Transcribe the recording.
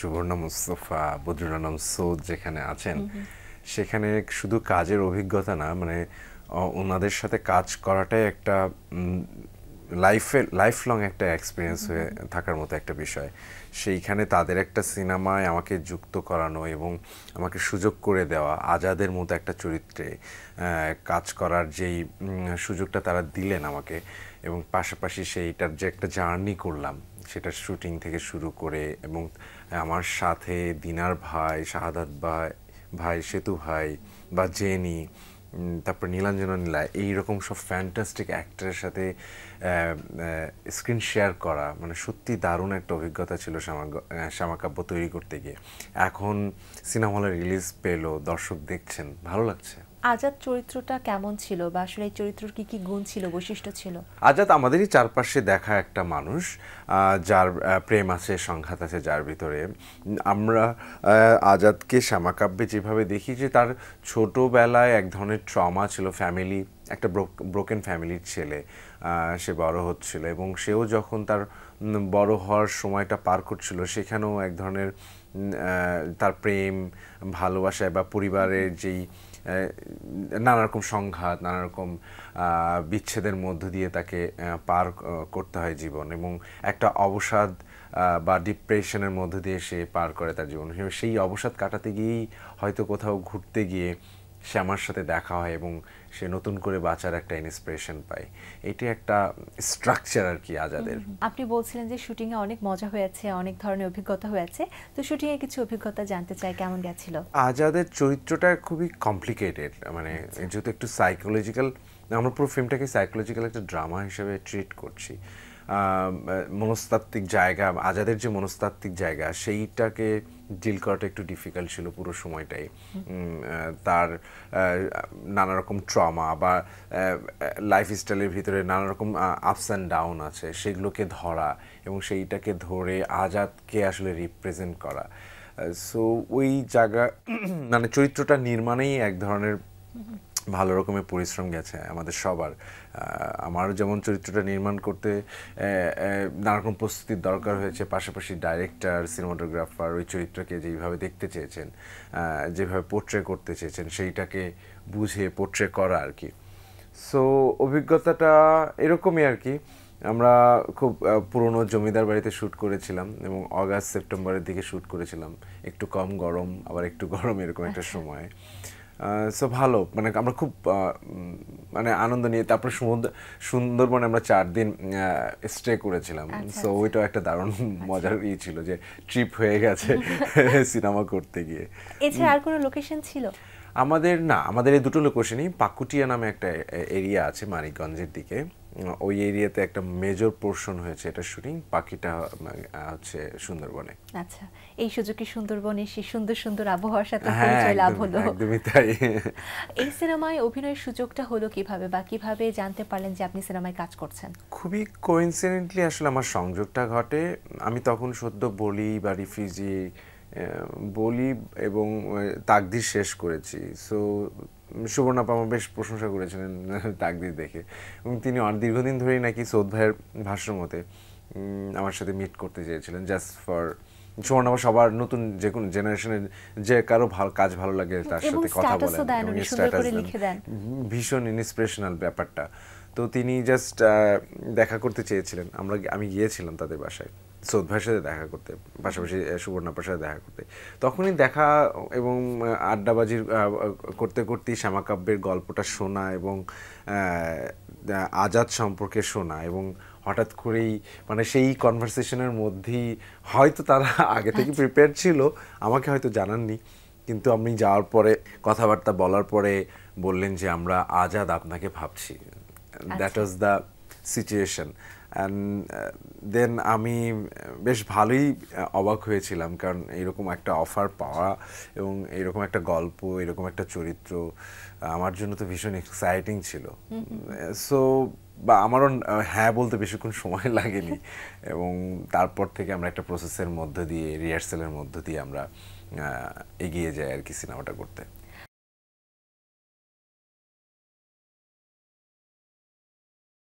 সুবর্ণা মুস্তফা, বদরুল আলম সৌদ যেখানে আছেন সেখানে শুধু কাজের অভিজ্ঞতা না, মানে ওনাদের সাথে কাজ করাটাই একটা লাইফ লং একটা এক্সপিরিয়েন্স হয়ে থাকার মতো একটা বিষয়। সেইখানে তাদের একটা সিনেমায় আমাকে যুক্ত করানো এবং আমাকে সুযোগ করে দেওয়া, আজাদের মতো একটা চরিত্রে কাজ করার যেই সুযোগটা তারা দিলেন আমাকে, এবং পাশাপাশি সেইটার যে একটা জার্নি করলাম সেটার শুটিং থেকে শুরু করে, এবং আমার সাথে দিনার ভাই, শাহাদাত ভাই, সেতু ভাই বা জেনি, তারপর নীলাঞ্জনা নীলা, এইরকম সব ফ্যান্টাস্টিক অ্যাক্টরের সাথে স্ক্রিন শেয়ার করা মানে সত্যি দারুণ একটা অভিজ্ঞতা ছিল শ্যামাকাব্য তৈরি করতে গিয়ে। এখন সিনেমা হলে রিলিজ পেলো, দর্শক দেখছেন, ভালো লাগছে। আজাদ চরিত্রটা কেমন ছিল বা আসলে এই চরিত্রের কি কি গুণ ছিল, বৈশিষ্ট্য ছিল? আজাদ আমাদেরই চারপাশে দেখা একটা মানুষ, যার প্রেম আছে, সংঘাত আছে যার ভিতরে। আমরা আজাদকে শ্যামাকাব্যে যেভাবে দেখি যে তার ছোটোবেলায় এক ধরনের ট্রমা ছিল, ফ্যামিলি একটা ব্রোকেন ফ্যামিলির ছেলে, সে বড় হচ্ছিল এবং সেও যখন তার বড় হওয়ার সময়টা পার করছিল সেখানেও এক ধরনের তার প্রেম, ভালোবাসায় বা পরিবারের যেই নানা রকম সংঘাত, নানা রকম বিচ্ছেদের মধ্য দিয়ে তাকে পার করতে হয় জীবন, এবং একটা অবসাদ বা ডিপ্রেশনের মধ্য দিয়ে সে পার করে তার জীবন। সেই অবসাদ কাটাতে গিয়েই হয়তো কোথাও ঘুরতে গিয়ে সে আমার সাথে দেখা হয় এবং সে নতুন করে বাঁচার একটা ইন্সপিরেশন পায়। এটি একটা স্ট্রাকচার আর কি আজাদের। আপনি বলছিলেন যে শুটিংয়ে অনেক মজা হয়েছে, অনেক ধরনের অভিজ্ঞতা হয়েছে, তো শুটিংয়ে কিছু অভিজ্ঞতা জানতে চাই, কেমন গেছিল? আজাদের চরিত্রটা খুবই কমপ্লিকেটেড, মানে যেহেতু একটু সাইকোলজিক্যাল, আমরা পুরো ফিল্মটাকে সাইকোলজিক্যাল একটা ড্রামা হিসেবে ট্রিট করছি। মনস্তাত্ত্বিক জায়গা, আজাদের যে মনস্তাত্ত্বিক জায়গা সেইটাকে ডিল করাটা একটু ডিফিকাল্ট ছিল পুরো সময়টাই। তার নানা রকম ট্রমা বা লাইফ স্টাইলের ভিতরে নানা রকম আপস অ্যান্ড ডাউন আছে, সেগুলোকে ধরা এবং সেইটাকে ধরে আজাদকে আসলে রিপ্রেজেন্ট করা। সো ওই জায়গা মানে চরিত্রটা নির্মাণেই এক ধরনের ভালো রকমের পরিশ্রম গেছে আমাদের সবার। আমার যেমন চরিত্রটা নির্মাণ করতে নানা রকম প্রস্তুতির দরকার হয়েছে, পাশাপাশি ডাইরেক্টর, সিনেমাটোগ্রাফার ওই চরিত্রকে যেভাবে দেখতে চেয়েছেন, যেভাবে পোর্ট্রে করতে চেয়েছেন, সেইটাকে বুঝে পোর্ট্রে করা আর কি। সো অভিজ্ঞতাটা এরকমই আর কি। আমরা খুব পুরনো জমিদার বাড়িতে শ্যুট করেছিলাম এবং অগাস্ট সেপ্টেম্বরের দিকে শ্যুট করেছিলাম, একটু কম গরম আবার একটু গরম এরকম একটা সময়। সো ভালো, মানে আমরা খুব মানে আনন্দ নিয়ে তারপরে সুন্দরবনে আমরা 4 দিন স্টে করেছিলাম। সো ওইটাও একটা দারুণ মজার ছিল যে ট্রিপ হয়ে গেছে সিনেমা করতে গিয়ে। এছাড়া আর কোনো লোকেশন ছিল? আমাদের এই দুটো লোকেশনই, পাকুটিয়া নামে একটা এরিয়া আছে মানিকগঞ্জের দিকে, ওই এরিয়াতে একটা মেজর পোর্শন হয়েছে এটা শুটিং, বাকিটা হচ্ছে সুন্দরবনে। আচ্ছা, এই সুযোগে সুন্দরবনে সেই সুন্দর সুন্দর আবহাওয়ার সাথে পরিচয় লাভ হলো। একদমই তাই। এই সিনেমায় অভিনয়ের সুযোগটা হলো কিভাবে বা কিভাবে জানতে পারলেন যে আপনি সিনেমায় কাজ করছেন? খুবই কোইন্সিডেন্টলি আসলে আমার সংযোগটা ঘটে। আমি তখন সদ্য বলি বা রিফিউজি বলি এবং তাকদির শেষ করেছি। সো সুবর্ণা আপা আমার বেশ প্রশংসা করেছিলেন তাকদির দেখে, এবং তিনি দীর্ঘদিন ধরেই নাকি সৌদ ভাইয়ের ভাষ্য মতে আমার সাথে মিট করতে চেয়েছিলেন, জাস্ট ফর সুবর্ণা আপা সবার নতুন যে কোনো জেনারেশনের যে কারো কাজ ভালো লাগে তার সাথে কথা বলেন এবং স্ট্যাটাস দেন, ভীষণ ইন্সপিরেশনাল ব্যাপারটা। তো তিনি জাস্ট দেখা করতে চেয়েছিলেন, আমি গিয়েছিলাম তাদের বাসায় সৌদ ভাইয়ের সাথে দেখা করতে, পাশাপাশি সুবর্ণাপার সাথে দেখা করতে। তখনই দেখা এবং আড্ডাবাজির করতে করতেই শ্যামাকাব্যের গল্পটা শোনা এবং আজাদ সম্পর্কে শোনা, এবং হঠাৎ করেই মানে সেই কনভারসেশনের মধ্যেই হয়তো তারা আগে থেকে প্রিপেয়ার ছিল, আমাকে হয়তো জানাননি, কিন্তু আমি যাওয়ার পরে কথাবার্তা বলার পরে বললেন যে আমরা আজাদ আপনাকে ভাবছি। That was the situation. And then আমি বেশ ভালোই অবাক হয়েছিলাম, কারণ এইরকম একটা অফার পাওয়া এবং এইরকম একটা গল্প, এরকম একটা চরিত্র আমার জন্য তো ভীষণ এক্সাইটিং ছিল। সো বা আমারও হ্যাঁ বলতে বেশিক্ষণ সময় লাগেনি, এবং তারপর থেকে আমরা একটা প্রসেসের মধ্য দিয়ে, রিহার্সেলের মধ্য দিয়ে আমরা এগিয়ে যাই আর কি সিনেমাটা করতে।